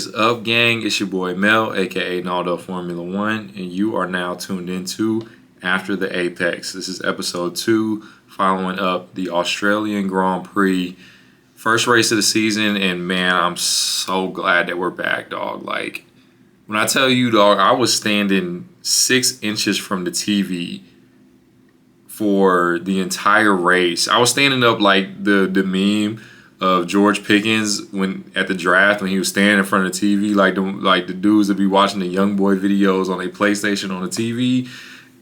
is up, gang? It's your boy Mel, aka Naldo Formula One, and you are now tuned into After the Apex. This is episode 2, following up the Australian Grand Prix, first race of the season, and man, I'm so glad that we're back, dog. Like, when I tell you, dog, I was standing 6 inches from the TV for the entire race. I was standing up like the meme of George Pickens when at the draft when he was standing in front of the TV, like the dudes that be watching the young boy videos on a PlayStation on the TV.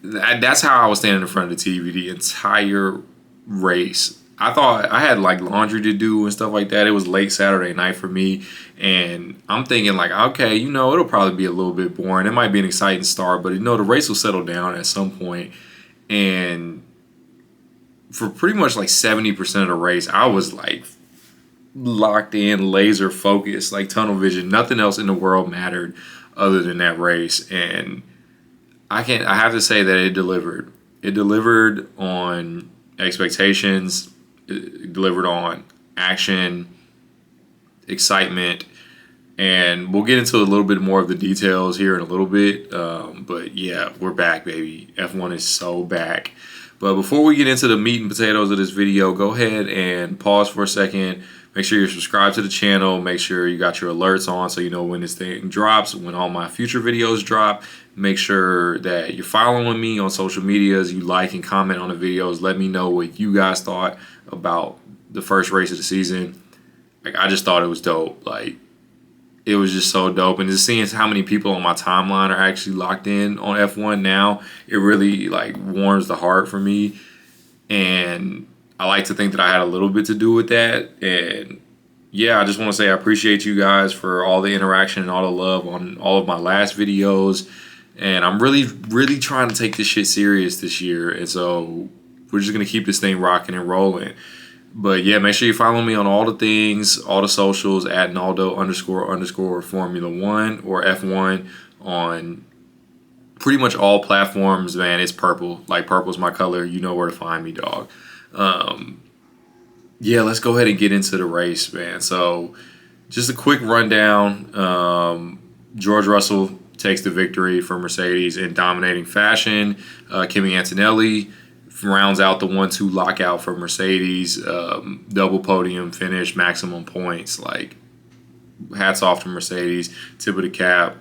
That's how I was standing in front of the TV the entire race. I thought I had like laundry to do and stuff like that. It was late Saturday night for me, and I'm thinking like, okay, it'll probably be a little bit boring. It might be an exciting start, but the race will settle down at some point. And for pretty much like 70% of the race, I was like locked in, laser focused, like tunnel vision. Nothing else in the world mattered other than that race. And I have to say that it delivered. It delivered on expectations. It delivered on action, excitement, and we'll get into a little bit more of the details here in a little bit. But yeah, we're back, baby. F1 is so back. But before we get into the meat and potatoes of this video, go ahead and pause for a second. Make sure you're subscribed to the channel. Make sure you got your alerts on so you know when this thing drops, when all my future videos drop. Make sure that you're following me on social medias. You like and comment on the videos. Let me know what you guys thought about the first race of the season. Like, I just thought it was dope. Like, it was just so dope. And just seeing how many people on my timeline are actually locked in on F1 now, it really like warms the heart for me. And I like to think that I had a little bit to do with that. And yeah, I just want to say I appreciate you guys for all the interaction and all the love on all of my last videos. And I'm really, really trying to take this shit serious this year. And so we're just going to keep this thing rocking and rolling. But yeah, make sure you follow me on all the things, all the socials at Naldo__Formula1 or F1 on pretty much all platforms, man. It's purple. Like, purple's my color. You know where to find me, dog. Yeah, let's go ahead and get into the race, man. So just a quick rundown. George Russell takes the victory for Mercedes in dominating fashion. Kimi Antonelli rounds out the 1-2 lockout for Mercedes. Double podium finish, maximum points. Like, hats off to Mercedes. Tip of the cap.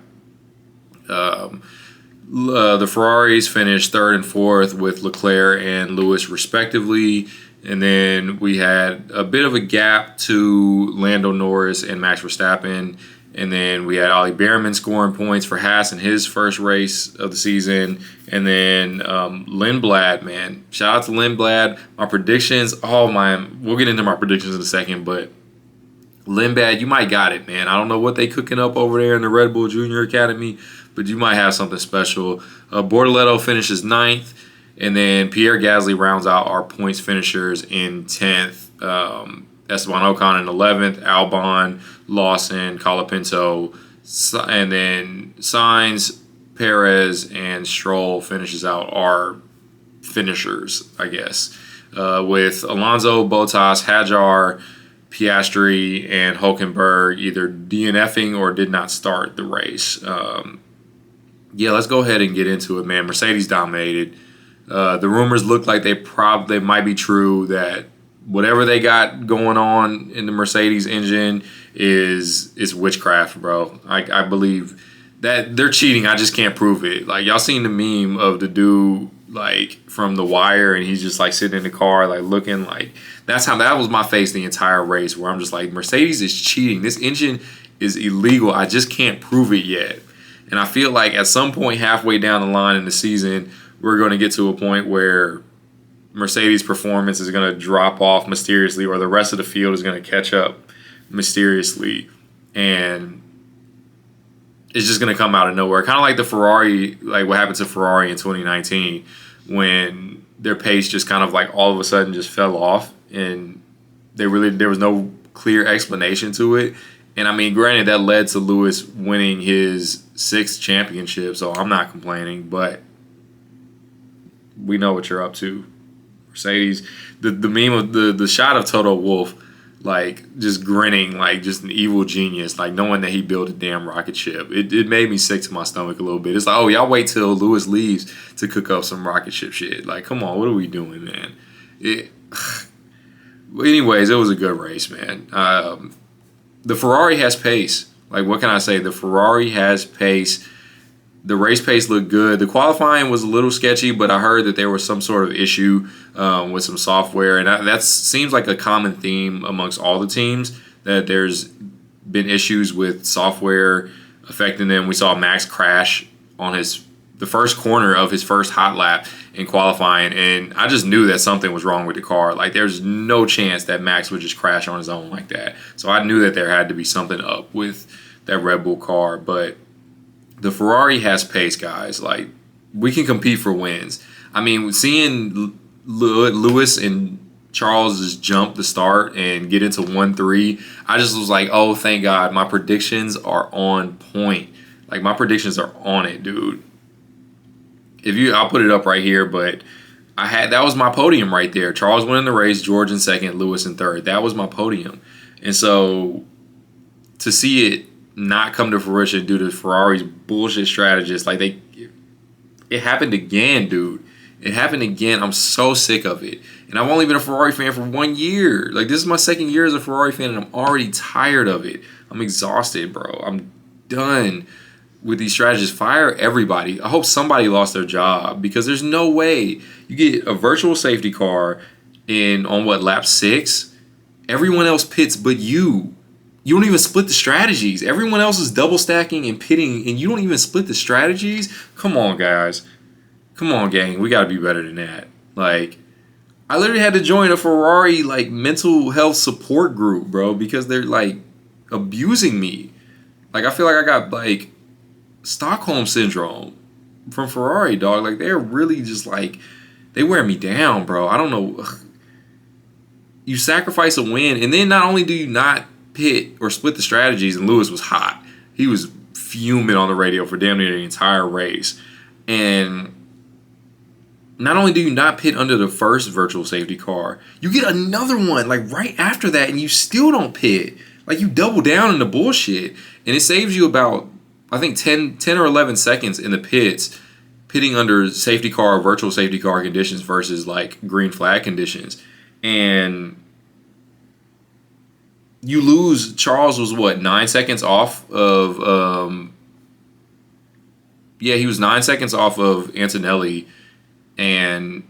The Ferraris finished 3rd and 4th with Leclerc and Lewis respectively. And then we had a bit of a gap to Lando Norris and Max Verstappen. And then we had Ollie Behrman scoring points for Haas in his first race of the season. And then Lindblad, man. Shout out to Lindblad. My predictions, we'll get into my predictions in a second, but Lindblad, you might got it, man. I don't know what they cooking up over there in the Red Bull Junior Academy, but you might have something special. Bortoleto finishes 9th, and then Pierre Gasly rounds out our points finishers in 10th. Esteban Ocon in 11th, Albon, Lawson, Colapinto, and then Sainz, Perez, and Stroll finishes out our finishers, I guess, with Alonso, Bottas, Hadjar, Piastri, and Hulkenberg either DNFing or did not start the race. Yeah, let's go ahead and get into it, man. Mercedes dominated. The rumors look like they might be true, that whatever they got going on in the Mercedes engine is witchcraft, bro. I believe that they're cheating. I just can't prove it. Like, y'all seen the meme of the dude like from The Wire, and he's just like sitting in the car, like looking like that was my face the entire race, where I'm just like, Mercedes is cheating. This engine is illegal. I just can't prove it yet. And I feel like at some point halfway down the line in the season, we're going to get to a point where Mercedes' performance is going to drop off mysteriously, or the rest of the field is going to catch up mysteriously, and it's just going to come out of nowhere. Kind of like the Ferrari, like what happened to Ferrari in 2019, when their pace just kind of like all of a sudden just fell off, and there was no clear explanation to it. And I mean, granted, that led to Lewis winning his 6th championship, so I'm not complaining, but we know what you're up to. Mercedes, the meme of the shot of Toto Wolff like just grinning like just an evil genius, like knowing that he built a damn rocket ship. It made me sick to my stomach a little bit. It's like, oh, y'all wait till Lewis leaves to cook up some rocket ship shit. Like, come on, what are we doing, man? Anyways, it was a good race, man. The Ferrari has pace. Like, what can I say? The Ferrari has pace. The race pace looked good. The qualifying was a little sketchy, but I heard that there was some sort of issue with some software, and that seems like a common theme amongst all the teams, that there's been issues with software affecting them. We saw Max crash on the first corner of his first hot lap in qualifying, and I just knew that something was wrong with the car. Like, there's no chance that Max would just crash on his own like that. So I knew that there had to be something up with that Red Bull car, but the Ferrari has pace, guys. Like, we can compete for wins. I mean, seeing Lewis and Charles just jump the start and get into 1-3, I just was like, oh, thank God. My predictions are on point. Like, my predictions are on it, dude. I'll put it up right here, but that was my podium right there. Charles winning the race, George in second, Lewis in third. That was my podium. And so to see it not come to fruition due to Ferrari's bullshit strategists, like it happened again, dude. It happened again. I'm so sick of it. And I've only been a Ferrari fan for 1 year. Like, this is my second year as a Ferrari fan, and I'm already tired of it. I'm exhausted, bro. I'm done with these strategists. Fire everybody. I hope somebody lost their job, because there's no way you get a virtual safety car on lap 6? Everyone else pits but you. You don't even split the strategies. Everyone else is double stacking and pitting, and you don't even split the strategies? Come on, guys. Come on, gang. We got to be better than that. Like, I literally had to join a Ferrari, like, mental health support group, bro, because they're, like, abusing me. Like, I feel like I got, like, Stockholm syndrome from Ferrari, dog. Like, they're really just, like, they wear me down, bro. I don't know. You sacrifice a win, and then not only do you not pit or split the strategies, and Lewis was hot. He was fuming on the radio for damn near the entire race. And not only do you not pit under the first virtual safety car, you get another one like right after that, and you still don't pit. Like, you double down in the bullshit, and it saves you about, I think, 10 or 11 seconds in the pits, pitting under safety car, virtual safety car conditions versus like green flag conditions. And you lose. Charles was 9 seconds off of he was 9 seconds off of Antonelli and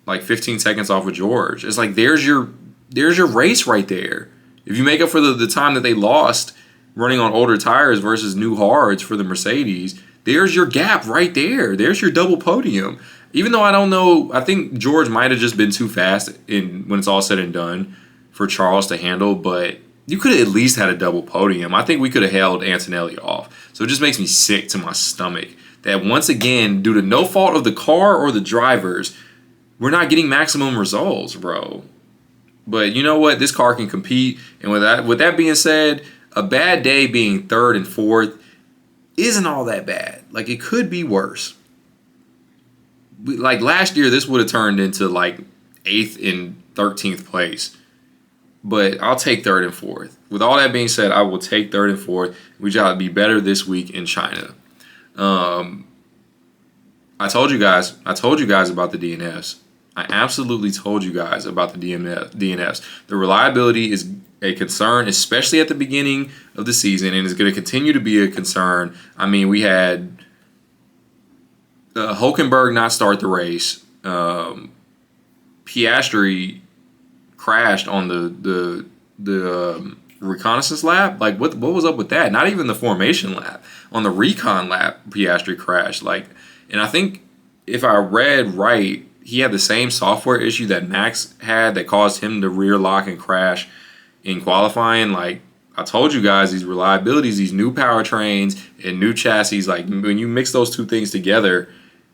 like 15 seconds off of George. It's like, there's your race right there. If you make up for the time that they lost running on older tires versus new hards for the Mercedes, there's your gap right there. There's your double podium. Even though I don't know, I think George might have just been too fast when it's all said and done for Charles to handle, but you could have at least had a double podium. I think we could have held Antonelli off. So it just makes me sick to my stomach that once again, due to no fault of the car or the drivers, we're not getting maximum results, bro. But you know what? This car can compete. And with that being said, a bad day being third and fourth isn't all that bad. Like, it could be worse. Like, last year, this would have turned into like 8th and 13th place. But I'll take third and fourth. With all that being said, I will take third and fourth. We got to be better this week in China. I told you guys about the DNFs. I absolutely told you guys about the DNFs. The reliability is a concern, especially at the beginning of the season, and is going to continue to be a concern. I mean, we had Hulkenberg not start the race. Piastri crashed on the reconnaissance lap. Like, what was up with that? Not even the formation lap. On the recon lap, Piastri crashed. Like, and I think if I read right, he had the same software issue that Max had that caused him to rear lock and crash in qualifying. Like, I told you guys, these reliabilities, these new powertrains and new chassis, like, when you mix those two things together,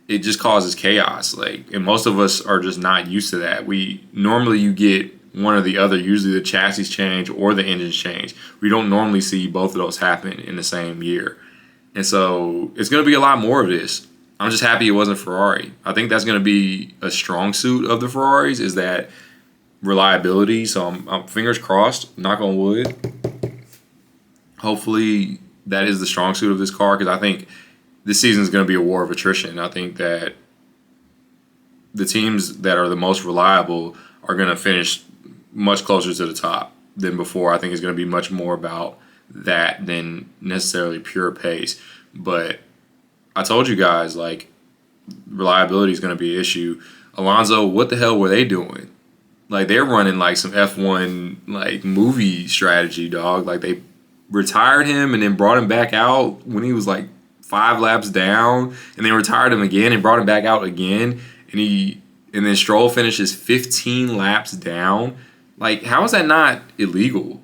it just causes chaos. Like, and most of us are just not used to that. Normally you get one or the other. Usually the chassis change or the engines change. We don't normally see both of those happen in the same year. And so it's going to be a lot more of this. I'm just happy it wasn't Ferrari. I think that's going to be a strong suit of the Ferraris, is that reliability. So I'm fingers crossed, knock on wood. Hopefully that is the strong suit of this car, because I think this season is going to be a war of attrition. I think that the teams that are the most reliable are going to finish much closer to the top than before. I think it's going to be much more about that than necessarily pure pace. But I told you guys, like, reliability is going to be an issue. Alonso, what the hell were they doing? Like, they're running like some F1 like movie strategy, dog. Like, they retired him and then brought him back out when he was like 5 laps down, and then retired him again and brought him back out again, and then Stroll finishes 15 laps down. Like, how is that not illegal?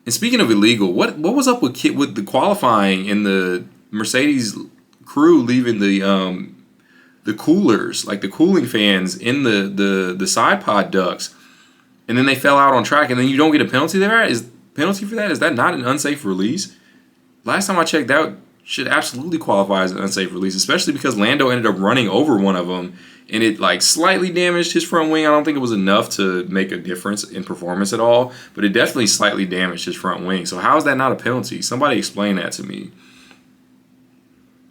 And speaking of illegal, what was up with the qualifying and the Mercedes crew leaving the coolers, like the cooling fans in the side pod ducts, and then they fell out on track, and then you don't get a penalty there? Penalty for that? Is that not an unsafe release? Last time I checked, that should absolutely qualify as an unsafe release, especially because Lando ended up running over one of them, and it like slightly damaged his front wing. I don't think it was enough to make a difference in performance at all, but it definitely slightly damaged his front wing. So how is that not a penalty? Somebody explain that to me.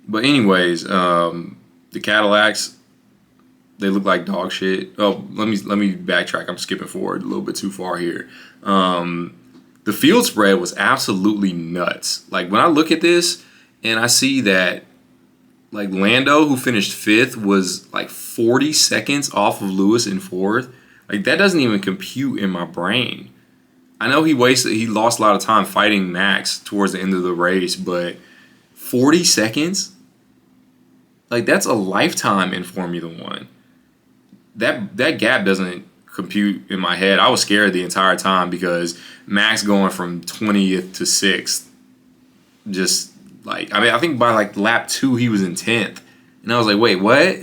But anyways, the Cadillacs, they look like dog shit. Oh, let me backtrack. I'm skipping forward a little bit too far here. The field spread was absolutely nuts. Like, when I look at this and I see that, like, Lando, who finished 5th, was like 40 seconds off of Lewis in 4th. Like, that doesn't even compute in my brain. I know he lost a lot of time fighting Max towards the end of the race, but 40 seconds? Like, that's a lifetime in Formula One. That gap doesn't compute in my head. I was scared the entire time because Max going from 20th to 6th, just like, I mean, I think by like lap 2 he was in 10th, and I was like, wait, what?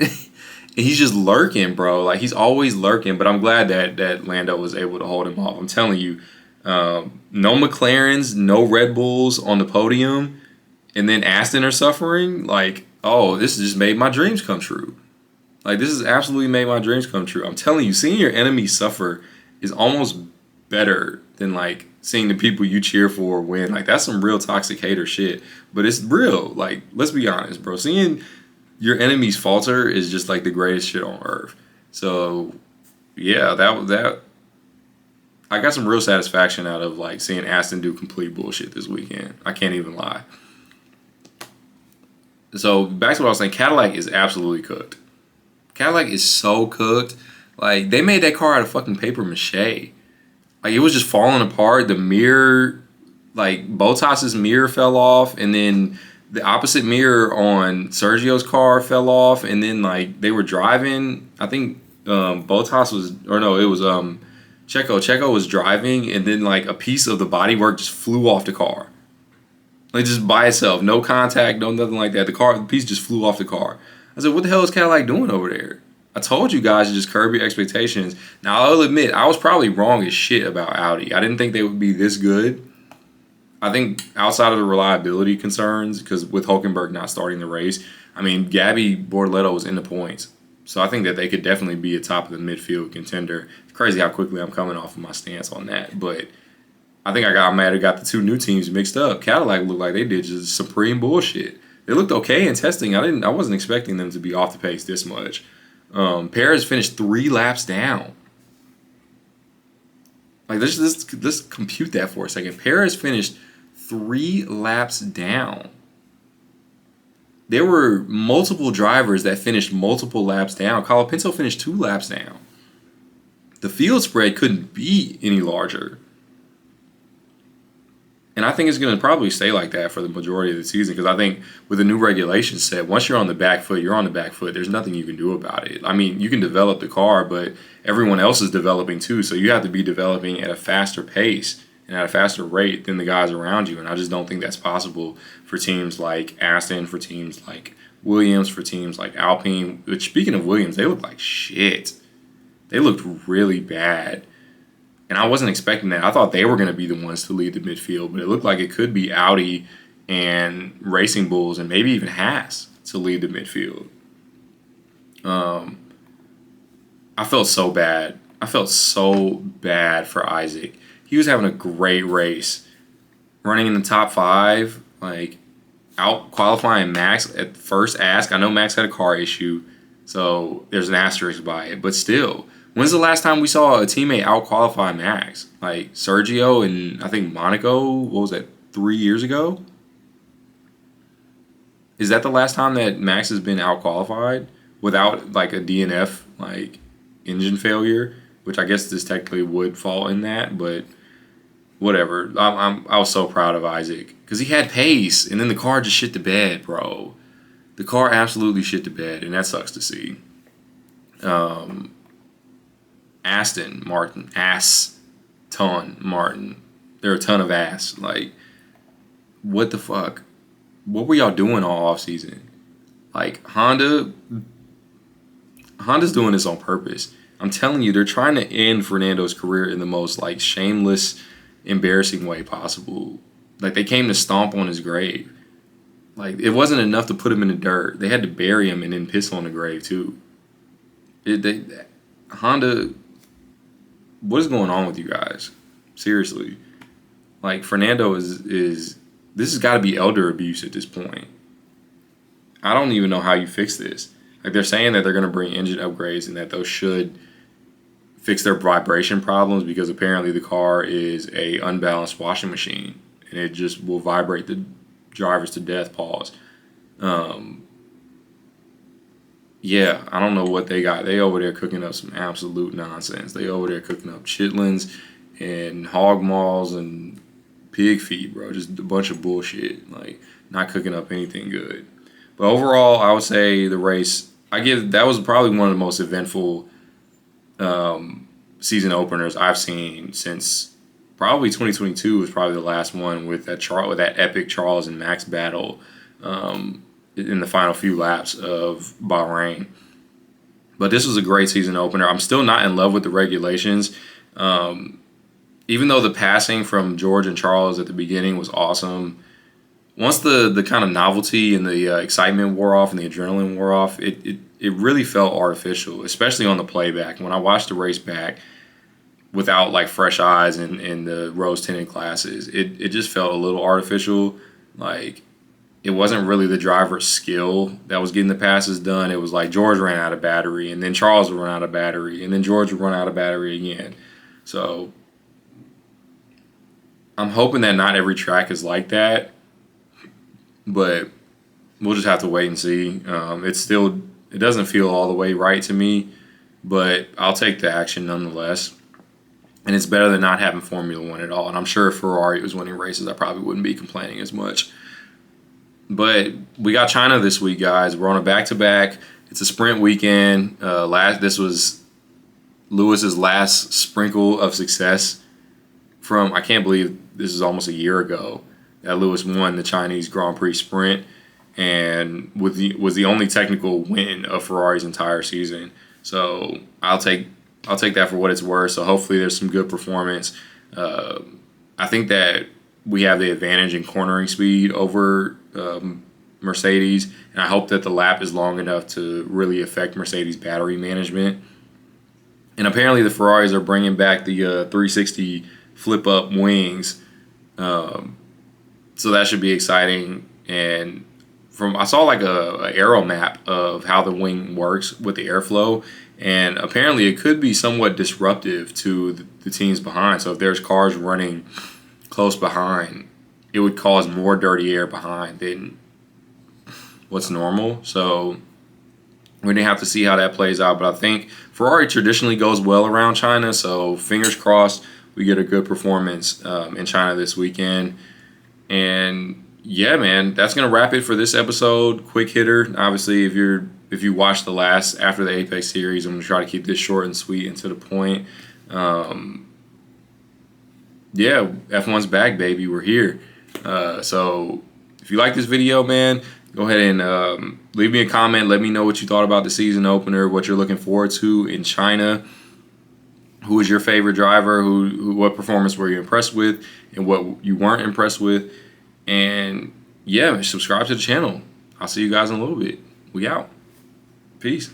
He's just lurking, bro. Like, he's always lurking. But I'm glad that Lando was able to hold him off. I'm telling you, no McLarens, no Red Bulls on the podium, and then Aston are suffering. Like, oh, this just made my dreams come true. Like, this has absolutely made my dreams come true. I'm telling you, seeing your enemies suffer is almost better than, like, seeing the people you cheer for win. Like, that's some real toxic hater shit. But it's real. Like, let's be honest, bro. Seeing your enemies falter is just, like, the greatest shit on earth. So, yeah, that I got some real satisfaction out of, like, seeing Aston do complete bullshit this weekend. I can't even lie. So, back to what I was saying, Cadillac is absolutely cooked. Cadillac is so cooked. Like, they made that car out of fucking paper mache. Like, it was just falling apart. The mirror, like, Bottas's mirror fell off, and then the opposite mirror on Sergio's car fell off, and then, like, they were driving. I think Bottas was, or no, it was Checo. Checo was driving, and then, like, a piece of the bodywork just flew off the car. Like, just by itself. No contact, no nothing like that. The piece just flew off the car. I said, what the hell is Cadillac doing over there? I told you guys to just curb your expectations. Now, I'll admit, I was probably wrong as shit about Audi. I didn't think they would be this good. I think outside of the reliability concerns, because with Hülkenberg not starting the race, I mean, Gabby Bortoleto was in the points. So I think that they could definitely be a top of the midfield contender. It's crazy how quickly I'm coming off of my stance on that. But I think I might have got the two new teams mixed up. Cadillac looked like they did just supreme bullshit. They looked okay in testing. I wasn't expecting them to be off the pace this much. Perez finished 3 laps down. Like, let's compute that for a second. Perez finished 3 laps down. There were multiple drivers that finished multiple laps down. Colapinto finished 2 laps down. The field spread couldn't be any larger. And I think it's going to probably stay like that for the majority of the season, because I think with the new regulations set, once you're on the back foot, you're on the back foot. There's nothing you can do about it. I mean, you can develop the car, but everyone else is developing too, so you have to be developing at a faster pace and at a faster rate than the guys around you. And I just don't think that's possible for teams like Aston, for teams like Williams, for teams like Alpine. Which, speaking of Williams, they look like shit. They looked really bad. And I wasn't expecting that. I thought they were going to be the ones to lead the midfield, but it looked like it could be Audi and Racing Bulls and maybe even Haas to lead the midfield. I felt so bad I felt so bad for Isaac. He was having a great race, running in the top 5, like out qualifying Max at first ask. I know Max had a car issue, so there's an asterisk by it. But still, when's the last time we saw a teammate out qualify Max? Like Sergio and I think Monaco, what was that, 3 years ago? Is that the last time that Max has been out qualified without like a DNF, like engine failure? Which I guess this technically would fall in that, but whatever. I was so proud of Isaac because he had pace, and then the car just shit the bed, bro. The car absolutely shit the bed, and that sucks to see. Aston Martin, Martin. They're a ton of ass. Like, what the fuck? What were y'all doing all off season? Like Honda's doing this on purpose. I'm telling you, they're trying to end Fernando's career in the most like shameless, embarrassing way possible. Like they came to stomp on his grave. Like it wasn't enough to put him in the dirt. They had to bury him and then piss on the grave too. Honda, what is going on with you guys? Seriously, like Fernando is this has got to be elder abuse at this point. I don't even know how you fix this. Like they're saying that they're going to bring engine upgrades and that those should fix their vibration problems because apparently the car is a unbalanced washing machine and it just will vibrate the drivers to death. Pause. Yeah, I don't know what they got. They over there cooking up some absolute nonsense. They over there cooking up chitlins and hog maws and pig feet, bro. Just a bunch of bullshit. Like not cooking up anything good. But overall, I would say the race. That was probably one of the most eventful season openers I've seen since probably 2022 was probably the last one with that epic Charles and Max battle in the final few laps of Bahrain. But this was a great season opener. I'm still not in love with the regulations. Even though the passing from George and Charles at the beginning was awesome, once the kind of novelty and the excitement wore off and the adrenaline wore off, it really felt artificial, especially on the playback. When I watched the race back without like fresh eyes in the rose tinted glasses, it just felt a little artificial. Like it wasn't really the driver's skill that was getting the passes done. It was like George ran out of battery, and then Charles would run out of battery, and then George would run out of battery again. So I'm hoping that not every track is like that, but we'll just have to wait and see. It doesn't feel all the way right to me, but I'll take the action nonetheless. And it's better than not having Formula One at all. And I'm sure if Ferrari was winning races, I probably wouldn't be complaining as much. But we got China this week, guys. We're on a back-to-back. It's a sprint weekend. This was Lewis's last sprinkle of success I can't believe this is almost a year ago that Lewis won the Chinese Grand Prix sprint and was the only technical win of Ferrari's entire season. So I'll take that for what it's worth. So hopefully there's some good performance. I think that we have the advantage in cornering speed over Mercedes, and I hope that the lap is long enough to really affect Mercedes' battery management. And apparently the Ferraris are bringing back the 360 flip-up wings, so that should be exciting. And I saw like a aero map of how the wing works with the airflow, and apparently it could be somewhat disruptive to the teams behind. So if there's cars running close behind, it would cause more dirty air behind than what's normal. So we're going to have to see how that plays out. But I think Ferrari traditionally goes well around China, so fingers crossed we get a good performance in China this weekend. And yeah, man, that's going to wrap it for this episode. Quick hitter. Obviously, if you watched the last after the Apex series, I'm going to try to keep this short and sweet and to the point. Yeah, F1's back, baby. We're here. So if you like this video, man, go ahead and leave me a comment. Let me know what you thought about the season opener, what you're looking forward to in China. Who was your favorite driver? What performance were you impressed with, and what you weren't impressed with? And yeah, subscribe to the channel. I'll see you guys in a little bit. We out. Peace.